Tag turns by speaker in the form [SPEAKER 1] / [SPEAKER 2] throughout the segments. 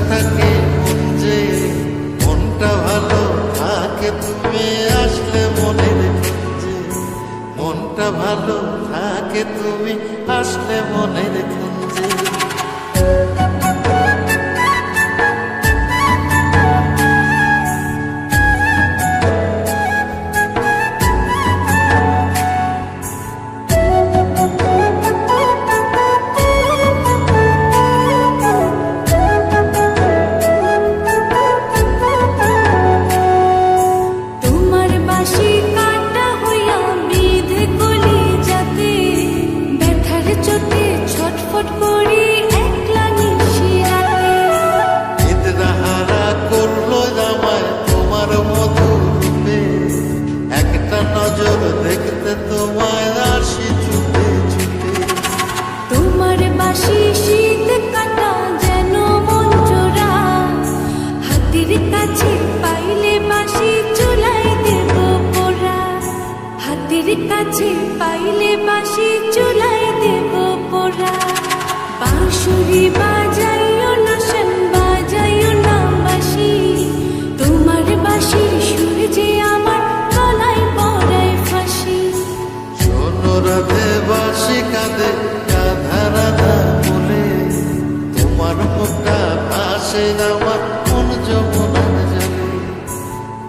[SPEAKER 1] থাকে মন যে, মনটা ভালো থাকে তুমি আসলে মনের খুঁজে, মনটা ভালো থাকে তুমি আসলে মনের খুঁজে। দেখতে তোমায় আসি ছুটে ছুটে,
[SPEAKER 2] তোমার বাঁশি শীত কাটা যেন মন জোড়া, হাতের কাছে পাইলে বাঁশি চুলাই দেব পোড়া, হাতের কাছে পাইলে বাঁশি চুলাই দেব পোড়া। বাঁশুরি বাজাইও না শান, বাজাইও না বাঁশি, তোমার বাঁশির সুর যে আমার গলায় পড়ায় ফাঁসি।
[SPEAKER 1] রাধে বাঁশি কাঁদে রাধা রাধা বলে, তোমার মুখটা ভাসে আমার মন যমুনার জলে,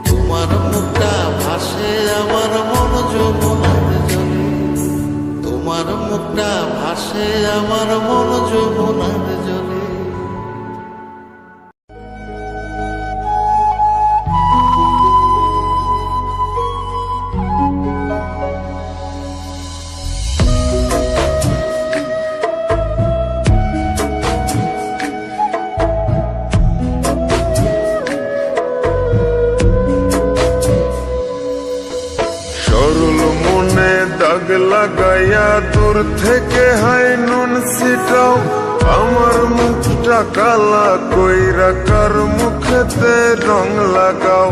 [SPEAKER 1] তোমার মুখটা ভাসে আমার মন যমুনার জলে, তোমার মুখটা ভাসে আমার মন যমুনার জলে।
[SPEAKER 3] দাগ লাগাইয়া দূর থেকে হাই নুন ছিটাও, আমার মুখটা কালা কইরা কার মুখেতে রং লাগাও।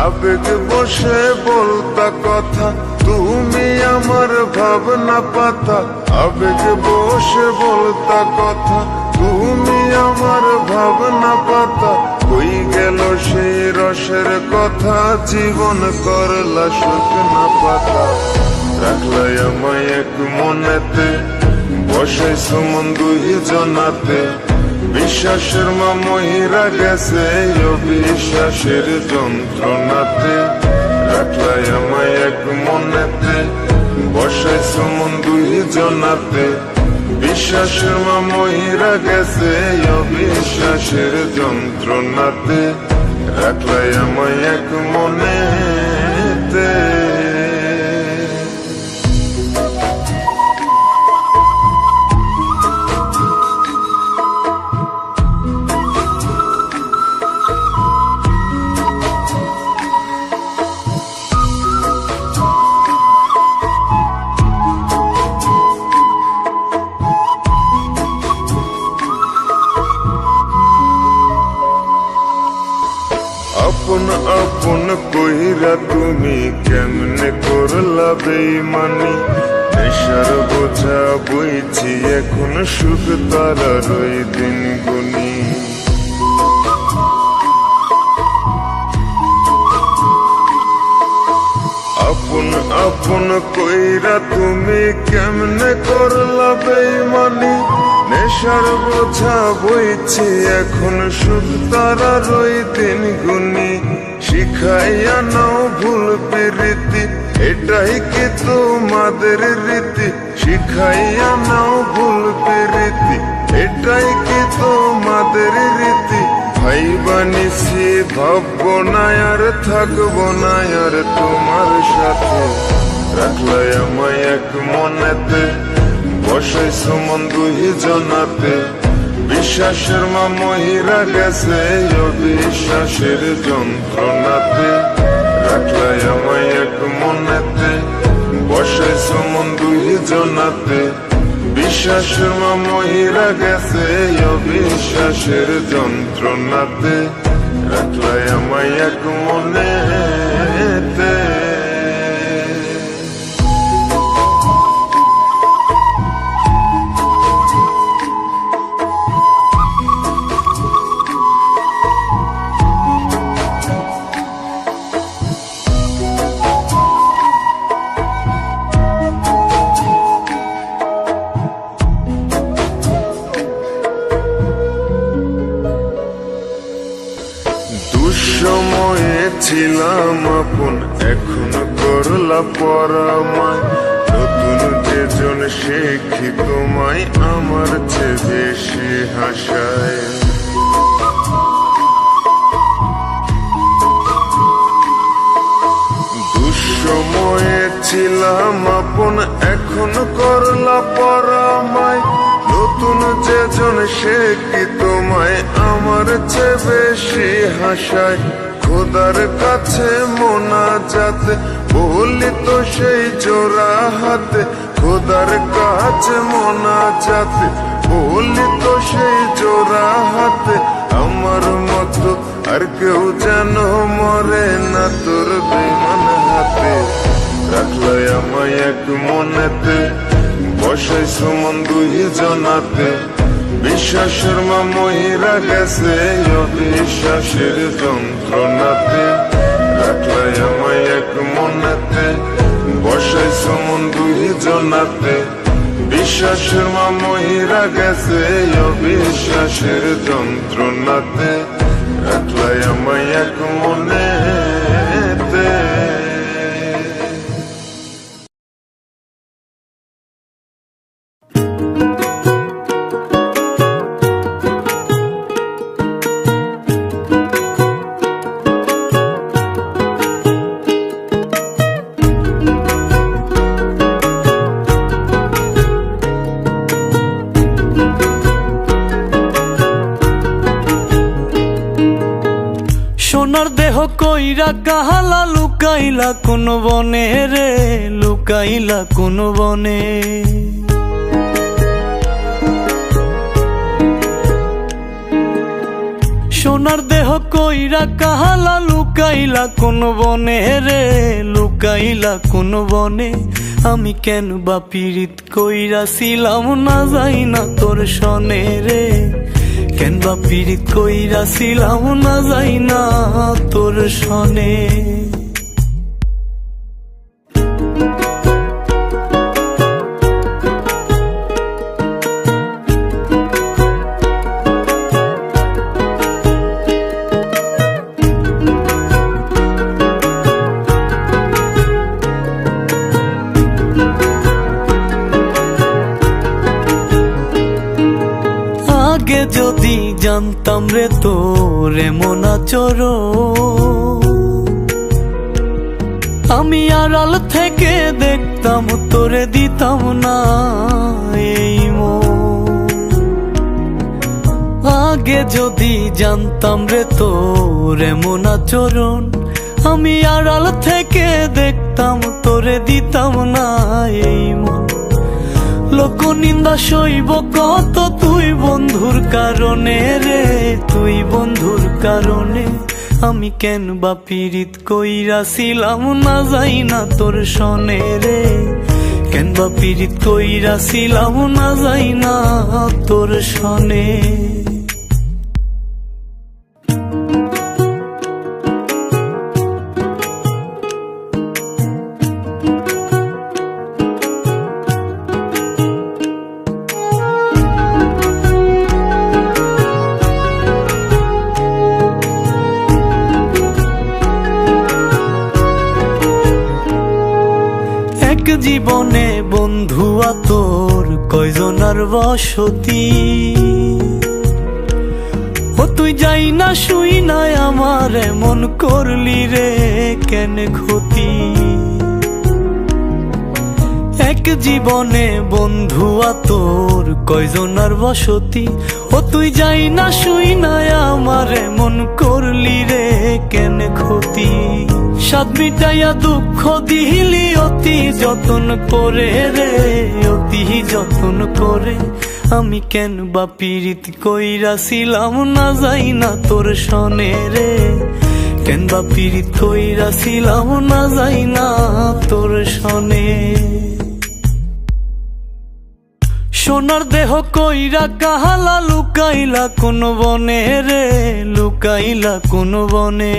[SPEAKER 3] আবেগ বসে বলতা কথা তুমি আমার ভাবনা পাতা, আবেগ বসে বলতা কথা তুমি আমার ভাবনা পাতা। কই গেল সেই রসের কথা জীবন করলা শুকনা পাতা। রাখলাই আমায় এক মনেতে বসাইছ মন দুই জনাতে, বিশ্বাসের মা মহিরা গেছে অবিশ্বাসের যন্ত্রণাতে। রাখলাই আমায় এক মনেতে বসাইছ মন দুই জনাতে, বিশ্বাসের মা মহিরা গেছে অবিশ্বাসের যন্ত্রণাতে। রাখলাই আমায় এক মনেতে। আপন আপন কইরা তুমি কেমনে করলা বেইমানি, নেশার বোঝা বইছি এখন সুখ তারার ওই দিন গুনি। আপন আপন কইরা তুমি কেমনে করলা বেইমানি, নেশার বোঝা বইছি এখন সুখ তারার ওই দিন গুনি। শিখাইয়া নাও ভুল প্রীতি এটাই কি তোমাদের রীতি, শিখাইয়া নাও ভুল প্রীতি এটাই কি তোমাদের রীতি। ভাইবা নিছি ভাববো না আর থাকবো না আর তোমার সাথে। রাখলাই আমায় এক মনেতে বসাইছ মন দুই জনাতে, বিশ্বাসের মা মহিরা গেছে অবিশ্বাসের যন্ত্রণাতে। রাখলাই আমায় এক মনেতে বসাইছ মন দুই জনাতে, বিশ্বাসের মা মহিরা গেছে অবিশ্বাসের যন্ত্রণাতে। রাখলাই আমায় এক মনেতে। দুঃসময়ে ছিলাম আপন, এখন করলা পরামায়। নতুন যেজন শেখি তোমায়, আমার চেয়ে বেশি হাসায়। দুঃসময়ে ছিলাম আপন, এখন করলা পরামায়। নতুন যেজন শেখি তোমায়, আমার চেয়ে বেশি হাসায়। খোদার কাছে মোনাজাতে বলি তো সেই জোড়া হাতে। খোদার কাছে মোনাজাতে বলি তো সেই জোড়া হাতে। আমার মতো আর কেউ যেন মরে না তোর বেমান হাতে। রাখলাই আমায় এক মনেতে, বসাইছ মন দুই জনাতে। বিশ্বাসের মা মহিরা গেছে অবিশ্বাসের যন্ত্রণাতে। রাখলাই আমায় এক মনেতে, বসাইছ মন দুই জনাতে। বিশ্বাসের মা মহিরা গেছে অবিশ্বাসের যন্ত্রণাতে। রাখলাই আমায় এক মনেতে।
[SPEAKER 4] সোনার দেহ কইরা কাহালা লুকাইলা কোন বনে রে, লুকাইলা কোন বনে। সোনার দেহ কইরা কাহালা লুকাইলা কোন বনে রে, লুকাইলা কোন বনে। আমি কেন বা পীড়িত কইরা ছিলাম না যাই না তোর সনে রে। কেন বা পীড়িত কইরা ছিলাম না যাই না তোর সনে। আগে যদি জানতাম রে তোর এমন আচরণ, আমি আড়াল থেকে দেখতাম তোরে দিতাম না এই মন। আগে যদি জানতাম রে তোর এমন আচরণ, আমি আড়াল থেকে দেখতাম তোরে দিতাম না এই মন। লোক নিন্দা সইব কত তুই বন্ধুর কারণে রে, তুই বন্ধুর কারণে। আমি কেন বা পীড়িত কইরা ছিলাম না যাই না তোর সনে রে। কেন বা পীড়িত কইরা ছিলাম না যাই না তোর সনে। জীবনে বন্ধুয়া তোর কয়জনার বসতি। ও তুই যাই না শুই নাই আমার এমন করলি রে কেন ক্ষতি। এক জীবনে বন্ধুয়া তোর কয়জনার বসতি। ও তুই যাই না শুই নাই আমার এমন করলি রে কেন ক্ষতি। সাত মিটাইয়া দুঃখ দিলি অতি যতন করে রে, অতি যতন করে। আমি কেন বা পীড়িত কইরা ছিলাম না যাই না তোর সনে রে। কেন বা পীড়িত কইরা ছিলাম না যাই না তোর সনে। সোনার দেহ কইরা কাহালা লুকাইলা কোন বনে রে, লুকাইলা কোন বনে।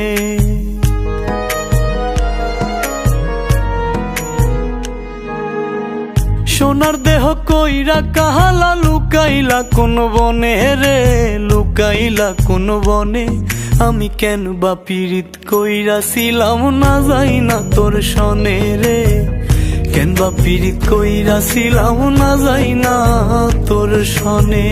[SPEAKER 4] সোনার দেহ কইরা কাহালা লুকাইলা কোন বনে রে, লুকাইলা কোন বনে। আমি কেন বা পীড়িত কইরাছিলাম না যাই না তোর সনে রে, কেন বা পীড়িত কইরাছিলাম না যাই না তোর সনে।